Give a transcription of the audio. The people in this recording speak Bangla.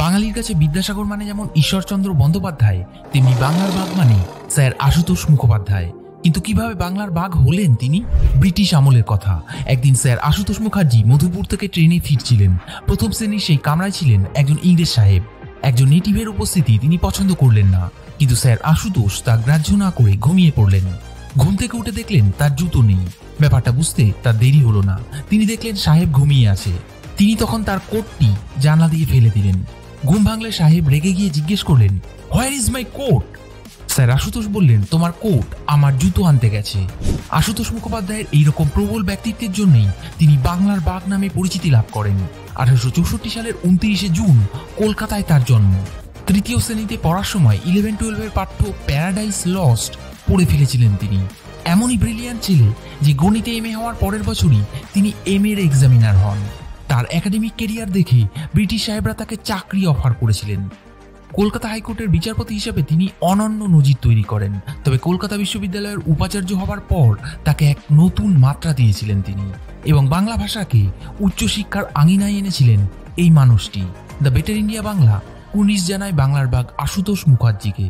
বাঙালির কাছে বিদ্যাসাগর মানে যেমন ঈশ্বরচন্দ্র বন্দ্যোপাধ্যায়, তেমনি বাংলার বাঘ মানে স্যার আশুতোষ মুখোপাধ্যায়। কিন্তু কিভাবে বাংলার বাঘ হলেন তিনি? ব্রিটিশ আমলের কথা। একদিন স্যার আশুতোষ মুখার্জি মধুপুর থেকে ট্রেনে ফিরছিলেন। প্রথম শ্রেণীর সেই কামরায় ছিলেন একজন ইংরেজ সাহেব। একজন নেটিভের উপস্থিতি তিনি পছন্দ করলেন না, কিন্তু স্যার আশুতোষ তা গ্রাহ্য না করে ঘুমিয়ে পড়লেন। ঘুম থেকে উঠে দেখলেন তার জুতো নেই। ব্যাপারটা বুঝতে তার দেরি হলো না। তিনি দেখলেন সাহেব ঘুমিয়ে আছে। তিনি তখন তার কোটটি জানলা দিয়ে ফেলে দিলেন। ঘুম ভাঙলে সাহেব রেগে গিয়ে জিজ্ঞেস করলেন, where is my coat? Sir Ashutosh বললেন, তোমার কোট আমার জুতো আনতে গেছে। আশুতোষ মুখোপাধ্যায়ের এইরকম প্রবল ব্যক্তিত্বের জন্যই তিনি বাংলার বাঘ নামে পরিচিতি লাভ করেন। 1864 সালের 29শে জুন কলকাতায় তার জন্ম। তৃতীয় শ্রেণীতে পড়ার সময় 11-12 পাঠ্য প্যারাডাইস লস্ট পড়ে ফেলেছিলেন তিনি। এমনই ব্রিলিয়ান্ট ছেলে যে গণিতে এমএ হওয়ার পরের বছরই তিনি এমএর এক্সামিনার হন। তার একাডেমিক কেরিয়ার দেখে ব্রিটিশ সাহেবরা তাকে চাকরি অফার করেছিলেন। কলকাতা হাইকোর্টের বিচারপতি হিসেবে তিনি অনন্য নজির তৈরি করেন। তবে কলকাতা বিশ্ববিদ্যালয়ের উপাচার্য হবার পর তাকে এক নতুন মাত্রা দিয়েছিলেন তিনি, এবং বাংলা ভাষাকে উচ্চশিক্ষার আঙিনায় এনেছিলেন এই মানুষটি। দ্য বেটার ইন্ডিয়া বাংলা কুর্নিশ জানায় বাংলার বাঘ আশুতোষ মুখার্জিকে।